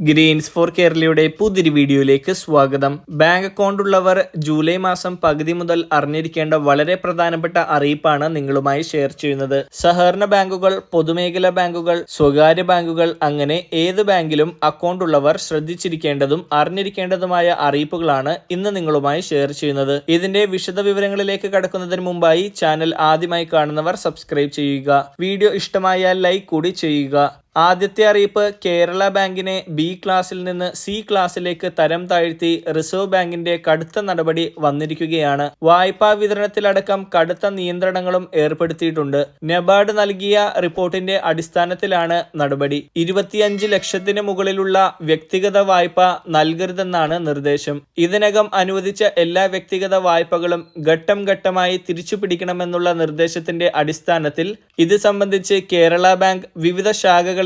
Green's four കേരളയുടെ പുതിയൊരു വീഡിയോയിലേക്ക് സ്വാഗതം. ബാങ്ക് അക്കൗണ്ട് ഉള്ളവർ ജൂലൈ മാസം പകുതി മുതൽ അറിഞ്ഞിരിക്കേണ്ട വളരെ പ്രധാനപ്പെട്ട അറിയിപ്പാണ് നിങ്ങളുമായി ഷെയർ ചെയ്യുന്നത്. സഹകരണ ബാങ്കുകൾ, പൊതുമേഖലാ ബാങ്കുകൾ, സ്വകാര്യ ബാങ്കുകൾ അങ്ങനെ ഏത് ബാങ്കിലും അക്കൗണ്ട് ഉള്ളവർ ശ്രദ്ധിച്ചിരിക്കേണ്ടതും അറിഞ്ഞിരിക്കേണ്ടതുമായ അറിയിപ്പുകളാണ് ഇന്ന് നിങ്ങളുമായി ഷെയർ ചെയ്യുന്നത്. ഇതിന്റെ വിശദ വിവരങ്ങളിലേക്ക് കടക്കുന്നതിന് മുമ്പായി ചാനൽ ആദ്യമായി കാണുന്നവർ സബ്സ്ക്രൈബ് ചെയ്യുക. വീഡിയോ ഇഷ്ടമായാൽ ലൈക്ക് കൂടി ചെയ്യുക. ആദ്യത്തെ അറിയിപ്പ്, കേരള ബാങ്കിനെ ബി ക്ലാസ്സിൽ നിന്ന് സി ക്ലാസ്സിലേക്ക് തരം താഴ്ത്തി റിസർവ് ബാങ്കിന്റെ കടുത്ത നടപടി വന്നിരിക്കുകയാണ്. വായ്പാ വിതരണത്തിലടക്കം കടുത്ത നിയന്ത്രണങ്ങളും ഏർപ്പെടുത്തിയിട്ടുണ്ട്. നബാർഡ് നൽകിയ റിപ്പോർട്ടിന്റെ അടിസ്ഥാനത്തിലാണ് നടപടി. 25 ലക്ഷത്തിന് മുകളിലുള്ള വ്യക്തിഗത വായ്പ നൽകരുതെന്നാണ് നിർദ്ദേശം. ഇതിനകം അനുവദിച്ച എല്ലാ വ്യക്തിഗത വായ്പകളും ഘട്ടം ഘട്ടമായി തിരിച്ചുപിടിക്കണമെന്നുള്ള നിർദ്ദേശത്തിന്റെ അടിസ്ഥാനത്തിൽ ഇത് സംബന്ധിച്ച് കേരള ബാങ്ക് വിവിധ ശാഖകൾ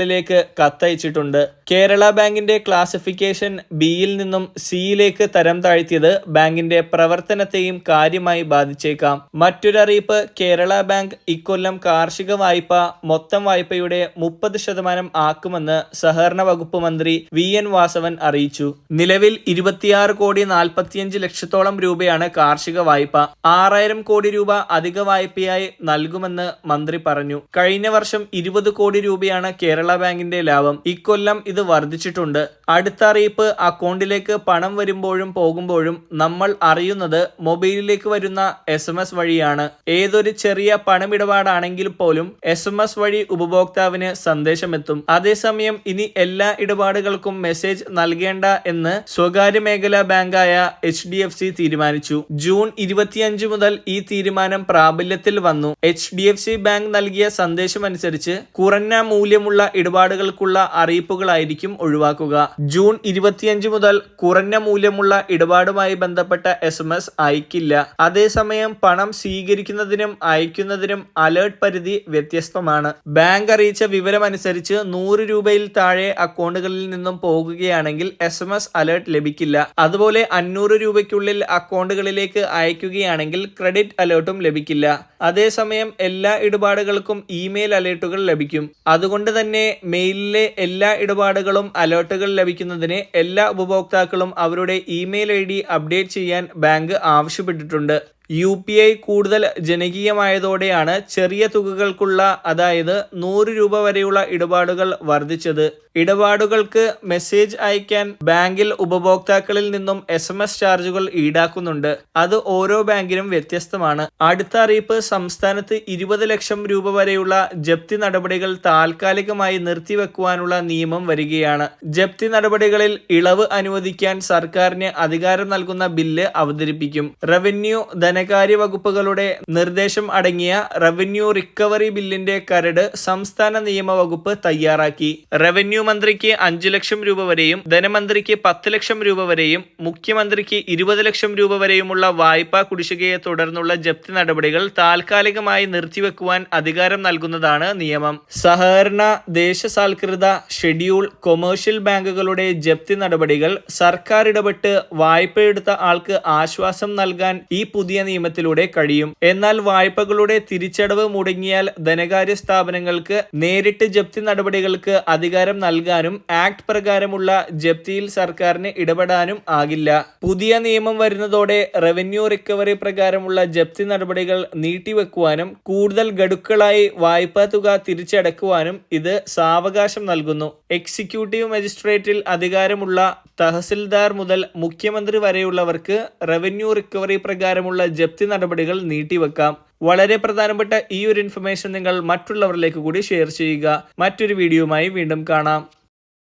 കത്തയച്ചിട്ടുണ്ട്. കേരള ബാങ്കിന്റെ ക്ലാസിഫിക്കേഷൻ ബിയിൽ നിന്നും സിയിലേക്ക് തരം താഴ്ത്തിയത് ബാങ്കിന്റെ പ്രവർത്തനത്തെയും കാര്യമായി ബാധിച്ചേക്കാം. മറ്റൊരറിയിപ്പ്, കേരള ബാങ്ക് ഇക്കൊല്ലം കാർഷിക വായ്പ മൊത്തം വായ്പയുടെ 30% ആക്കുമെന്ന് സഹകരണ വകുപ്പ് മന്ത്രി VN വാസവൻ അറിയിച്ചു. നിലവിൽ 26,45 ലക്ഷത്തോളം രൂപയാണ് കാർഷിക വായ്പ. 6,000 കോടി രൂപ അധിക വായ്പയായി നൽകുമെന്ന് മന്ത്രി പറഞ്ഞു. കഴിഞ്ഞ വർഷം 20 കോടി രൂപയാണ് കേരള ബാങ്കിന്റെ ലാഭം. ഇക്കൊല്ലം ഇത് വർദ്ധിച്ചിട്ടുണ്ട്. അടുത്ത അറിയിപ്പ്, അക്കൗണ്ടിലേക്ക് പണം വരുമ്പോഴും പോകുമ്പോഴും നമ്മൾ അറിയുന്നത് മൊബൈലിലേക്ക് വരുന്ന SMS വഴിയാണ്. ഏതൊരു ചെറിയ പണമിടപാടാണെങ്കിൽ പോലും SMS വഴി ഉപഭോക്താവിന് സന്ദേശമെത്തും. അതേസമയം ഇനി എല്ലാ ഇടപാടുകൾക്കും മെസ്സേജ് നൽകേണ്ട എന്ന് സ്വകാര്യ മേഖലാ ബാങ്കായ HDFC തീരുമാനിച്ചു. ജൂൺ 25 മുതൽ ഈ തീരുമാനം പ്രാബല്യത്തിൽ വന്നു. HDFC ബാങ്ക് നൽകിയ സന്ദേശമനുസരിച്ച് കുറഞ്ഞ മൂല്യമുള്ള ഇടപാടുകൾക്കുള്ള അറിയിപ്പുകളായിരിക്കും ഒഴിവാക്കുക. ജൂൺ 25 മുതൽ കുറഞ്ഞ മൂല്യമുള്ള ഇടപാടുമായി ബന്ധപ്പെട്ട SMS അയക്കില്ല. അതേസമയം പണം സ്വീകരിക്കുന്നതിനും അയക്കുന്നതിനും അലേർട്ട് പരിധി വ്യത്യസ്തമാണ്. ബാങ്ക് അറിയിച്ച വിവരമനുസരിച്ച് 100 രൂപയിൽ താഴെ അക്കൗണ്ടുകളിൽ നിന്നും പോകുകയാണെങ്കിൽ SMS അലേർട്ട് ലഭിക്കില്ല. അതുപോലെ 500 രൂപയ്ക്കുള്ളിൽ അക്കൗണ്ടുകളിലേക്ക് അയക്കുകയാണെങ്കിൽ ക്രെഡിറ്റ് അലേർട്ടും ലഭിക്കില്ല. അതേസമയം എല്ലാ ഇടപാടുകൾക്കും ഇമെയിൽ അലേർട്ടുകൾ ലഭിക്കും. അതുകൊണ്ട് തന്നെ മെയിലിലെ എല്ലാ ഇടപാടുകളും അലേർട്ടുകൾ ലഭിക്കുന്നതിന് എല്ലാ ഉപഭോക്താക്കളും അവരുടെ ഇമെയിൽ ID അപ്ഡേറ്റ് ചെയ്യാൻ ബാങ്ക് ആവശ്യപ്പെട്ടിട്ടുണ്ട്. UPI കൂടുതൽ ജനകീയമായതോടെയാണ് ചെറിയ തുകകൾക്കുള്ള, അതായത് 100 രൂപ വരെയുള്ള ഇടപാടുകൾ വർദ്ധിച്ചത്. ഇടപാടുകൾക്ക് മെസ്സേജ് അയക്കാൻ ബാങ്കിൽ ഉപഭോക്താക്കളിൽ നിന്നും SMS ചാർജുകൾ ഈടാക്കുന്നുണ്ട്. അത് ഓരോ ബാങ്കിലും വ്യത്യസ്തമാണ്. അടുത്ത അറിയിപ്പ്, സംസ്ഥാനത്ത് 20 ലക്ഷം രൂപ വരെയുള്ള ജപ്തി നടപടികൾ താൽക്കാലികമായി നിർത്തിവെക്കുവാനുള്ള നിയമം വരികയാണ്. ജപ്തി നടപടികളിൽ ഇളവ് അനുവദിക്കാൻ സർക്കാരിന് അധികാരം നൽകുന്ന ബില്ല് അവതരിപ്പിക്കും. റവന്യൂ, ധനകാര്യ വകുപ്പുകളുടെ നിർദ്ദേശം അടങ്ങിയ റവന്യൂ റിക്കവറി ബില്ലിന്റെ കരട് സംസ്ഥാന നിയമവകുപ്പ് തയ്യാറാക്കി. റവന്യൂ മന്ത്രിക്ക് 5 ലക്ഷം രൂപ വരെയും ധനമന്ത്രിക്ക് 10 ലക്ഷം രൂപ വരെയും മുഖ്യമന്ത്രിക്ക് 20 ലക്ഷം രൂപ വരെയുമുള്ള വായ്പാ കുടിശ്ശികയെ തുടർന്നുള്ള ജപ്തി നടപടികൾ താൽക്കാലികമായി നിർത്തിവെക്കുവാൻ അധികാരം നൽകുന്നതാണ് നിയമം. സഹകരണ, ദേശസാൽകൃത, ഷെഡ്യൂൾ, കൊമേഴ്ഷ്യൽ ബാങ്കുകളുടെ ജപ്തി നടപടികൾ സർക്കാർ ഇടപെട്ട് വായ്പയെടുത്ത ആൾക്ക് ആശ്വാസം നൽകാൻ ഈ പുതിയ നിയമത്തിലൂടെ കഴിയും. എന്നാൽ വായ്പകളുടെ തിരിച്ചടവ് മുടങ്ങിയാൽ ധനകാര്യ സ്ഥാപനങ്ങൾക്ക് നേരിട്ട് ജപ്തി നടപടികൾക്ക് അധികാരം നൽകാനും ആക്ട് പ്രകാരമുള്ള ജപ്തിയിൽ സർക്കാരിന് ഇടപെടാനും ആകില്ല. പുതിയ നിയമം വരുന്നതോടെ റവന്യൂ റിക്കവറി പ്രകാരമുള്ള ജപ്തി നടപടികൾ നീട്ടിവെക്കുവാനും കൂടുതൽ ഗഡുക്കളായി വായ്പാ തുക തിരിച്ചടക്കുവാനും ഇത് സാവകാശം നൽകുന്നു. എക്സിക്യൂട്ടീവ് മജിസ്ട്രേറ്റിൽ അധികാരമുള്ള തഹസിൽദാർ മുതൽ മുഖ്യമന്ത്രി വരെയുള്ളവർക്ക് റവന്യൂ റിക്കവറി പ്രകാരമുള്ള ജപ്തി നടപടികൾ നീട്ടിവെക്കാം. വളരെ പ്രധാനപ്പെട്ട ഈ ഒരു ഇൻഫർമേഷൻ നിങ്ങൾ മറ്റുള്ളവരിലേക്ക് കൂടി ഷെയർ ചെയ്യുക. മറ്റൊരു വീഡിയോയുമായി വീണ്ടും കാണാം.